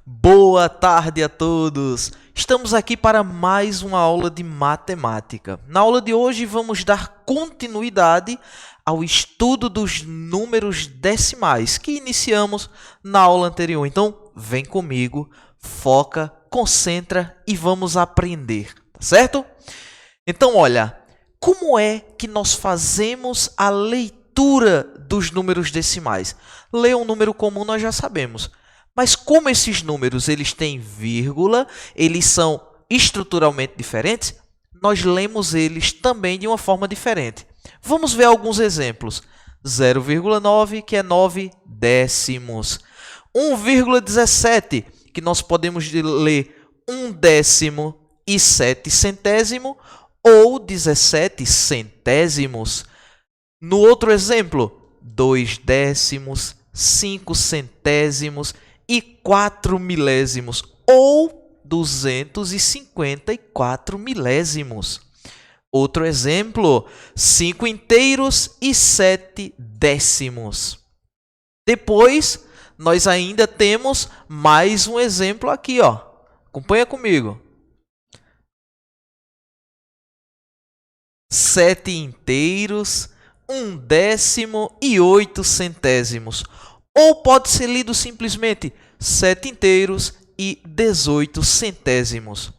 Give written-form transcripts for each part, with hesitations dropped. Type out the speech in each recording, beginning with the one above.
Boa tarde a todos! Estamos aqui para mais uma aula de matemática. Na aula de hoje vamos dar continuidade ao estudo dos números decimais que iniciamos na aula anterior. Então, vem comigo, foca, concentra e vamos aprender, tá certo? Então, olha, como é que nós fazemos a leitura dos números decimais? Ler um número comum nós já sabemos. Mas como esses números eles têm vírgula, eles são estruturalmente diferentes, nós lemos eles também de uma forma diferente. Vamos ver alguns exemplos. 0,9, que é 9 décimos. 1,17, que nós podemos ler 1 décimo e 7 centésimo, ou 17 centésimos. No outro exemplo, 2 décimos, 5 centésimos e 4 milésimos, ou 254 milésimos. Outro exemplo, 5 inteiros e 7 décimos. Depois, nós ainda temos mais um exemplo aqui, ó. Acompanha comigo. 7 inteiros, 1 décimo e 8 centésimos. Ou pode ser lido simplesmente 7 inteiros e 18 centésimos.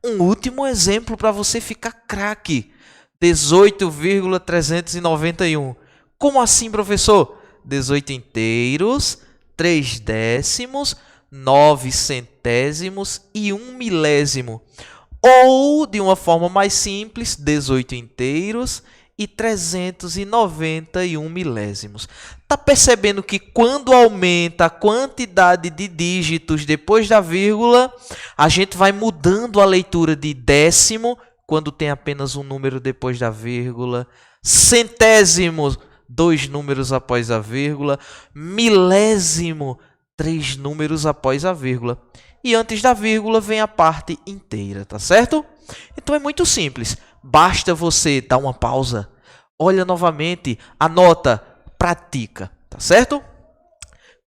Um último exemplo para você ficar craque. 18,391. Como assim, professor? 18 inteiros, 3 décimos, 9 centésimos e 1 milésimo. Ou, de uma forma mais simples, 18 inteiros e 391 milésimos. Está percebendo que quando aumenta a quantidade de dígitos depois da vírgula, a gente vai mudando a leitura de décimo, quando tem apenas um número depois da vírgula, centésimo, 2 números após a vírgula, milésimo, 3 números após a vírgula. E antes da vírgula vem a parte inteira, tá certo? Então é muito simples. Basta você dar uma pausa, olha novamente, anota, pratica, tá certo?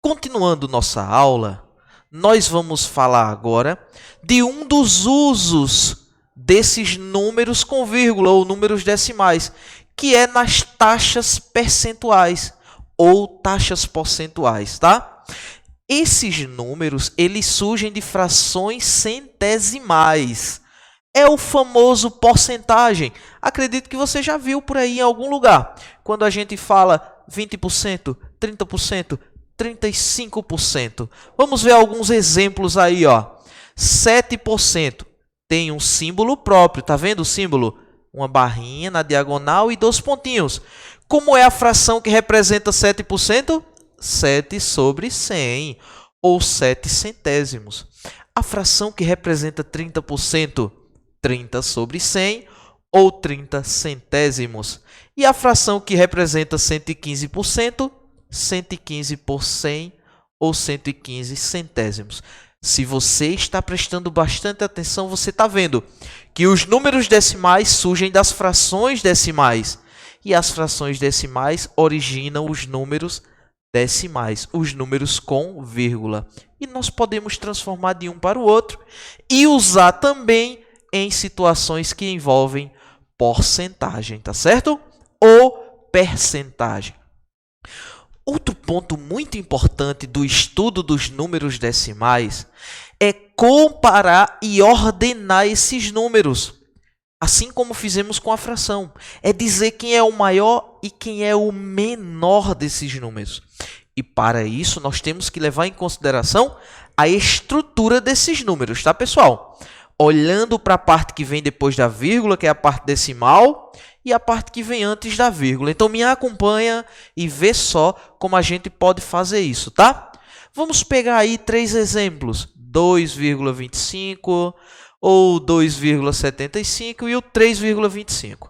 Continuando nossa aula, nós vamos falar agora de um dos usos desses números com vírgula ou números decimais, que é nas taxas percentuais ou taxas porcentuais, tá? Esses números, eles surgem de frações centesimais. É o famoso porcentagem. Acredito que você já viu por aí em algum lugar. Quando a gente fala 20%, 30%, 35%. Vamos ver alguns exemplos aí, ó. 7% tem um símbolo próprio. Tá vendo o símbolo? Uma barrinha na diagonal e 2 pontinhos. Como é a fração que representa 7%? 7 sobre 100, ou 7 centésimos. A fração que representa 30%? 30 sobre 100, ou 30 centésimos. E a fração que representa 115%? 115 por 100, ou 115 centésimos. Se você está prestando bastante atenção, você está vendo que os números decimais surgem das frações decimais. E as frações decimais originam os números decimais, os números com vírgula. E nós podemos transformar de um para o outro e usar também em situações que envolvem porcentagem, tá certo? Ou percentagem. Outro ponto muito importante do estudo dos números decimais é comparar e ordenar esses números, assim como fizemos com a fração. É dizer quem é o maior e quem é o menor desses números. E para isso, nós temos que levar em consideração a estrutura desses números, tá, pessoal? Olhando para a parte que vem depois da vírgula, que é a parte decimal, e a parte que vem antes da vírgula. Então, me acompanha e vê só como a gente pode fazer isso, tá? Vamos pegar aí 3 exemplos. 2,25, ou 2,75 e o 3,25.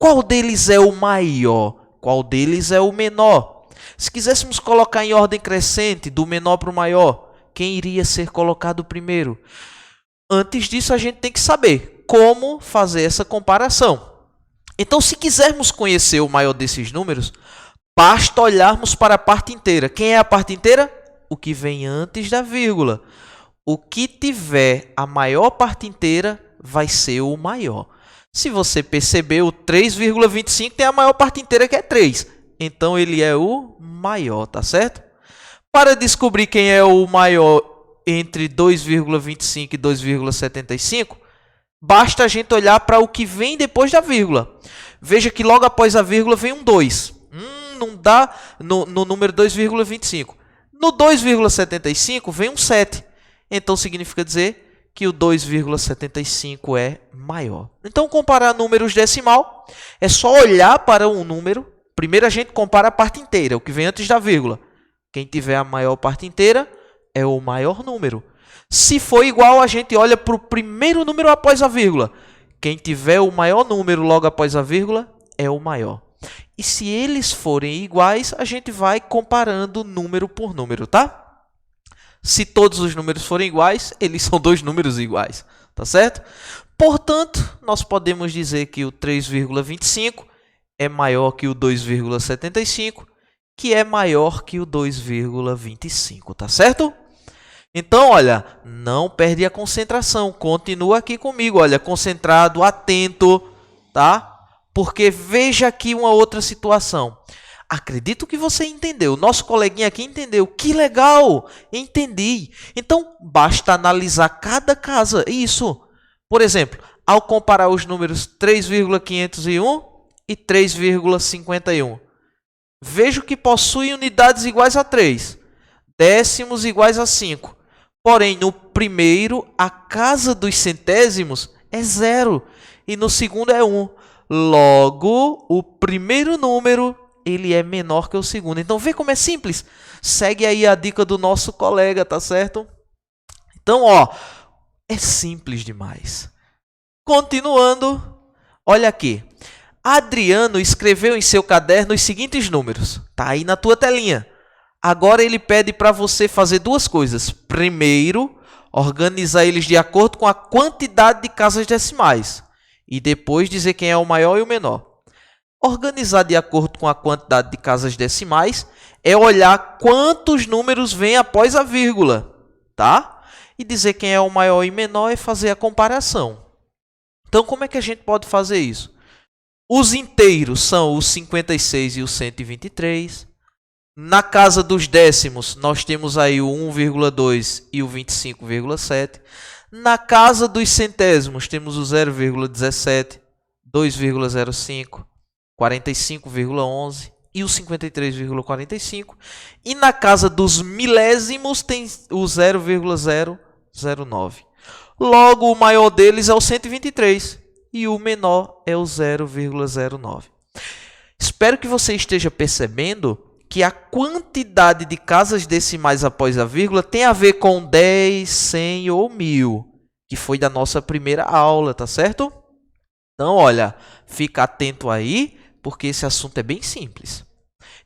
Qual deles é o maior? Qual deles é o menor? Se quiséssemos colocar em ordem crescente, do menor para o maior, quem iria ser colocado primeiro? Antes disso, a gente tem que saber como fazer essa comparação. Então, se quisermos conhecer o maior desses números, basta olharmos para a parte inteira. Quem é a parte inteira? O que vem antes da vírgula. o que tiver a maior parte inteira vai ser o maior. Se você perceber, o 3,25 tem a maior parte inteira, que é 3. Então, ele é o maior, tá certo? Para descobrir quem é o maior entre 2,25 e 2,75, basta a gente olhar para o que vem depois da vírgula. Veja que logo após a vírgula vem um 2. Não dá no número 2,25. No 2,75 vem um 7. Então, significa dizer que o 2,75 é maior. Então, comparar números decimal é só olhar para um número. Primeiro, a gente compara a parte inteira, o que vem antes da vírgula. Quem tiver a maior parte inteira é o maior número. Se for igual, a gente olha para o primeiro número após a vírgula. Quem tiver o maior número logo após a vírgula é o maior. E se eles forem iguais, a gente vai comparando número por número, tá? Se todos os números forem iguais, eles são dois números iguais, tá certo? Portanto, nós podemos dizer que o 3,25 é maior que o 2,75, que é maior que o 2,25, tá certo? Então, olha, não perde a concentração, continua aqui comigo, olha, concentrado, atento, tá? Porque veja aqui uma outra situação. Acredito que você entendeu, nosso coleguinha aqui entendeu, que legal, entendi. Então, basta analisar cada caso, isso. Por exemplo, ao comparar os números 3,501 e 3,51. Vejo que possuem unidades iguais a 3, décimos iguais a 5. Porém, no primeiro, a casa dos centésimos é 0 e no segundo é 1. Logo, o primeiro número ele é menor que o segundo. Então, vê como é simples. Segue aí a dica do nosso colega, tá certo? Então, ó, é simples demais. Continuando, olha aqui. Adriano escreveu em seu caderno os seguintes números. Tá aí na tua telinha. Agora ele pede para você fazer duas coisas. Primeiro, organizar eles de acordo com a quantidade de casas decimais. E depois dizer quem é o maior e o menor. Organizar de acordo com a quantidade de casas decimais é olhar quantos números vêm após a vírgula. Tá? E dizer quem é o maior e menor é fazer a comparação. Então, como é que a gente pode fazer isso? Os inteiros são o 56 e o 123. Na casa dos décimos, nós temos aí o 1,2 e o 25,7. Na casa dos centésimos, temos o 0,17, 2,05, 45,11 e o 53,45. E na casa dos milésimos, tem o 0,009. Logo, o maior deles é o 123 e o menor é o 0,09. Espero que você esteja percebendo que a quantidade de casas decimais após a vírgula tem a ver com 10, 100 ou 1000, que foi da nossa primeira aula, tá certo? Então, olha, fica atento aí, porque esse assunto é bem simples.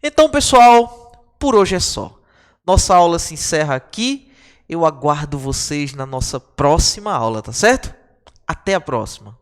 Então, pessoal, por hoje é só. Nossa aula se encerra aqui. Eu aguardo vocês na nossa próxima aula, tá certo? Até a próxima!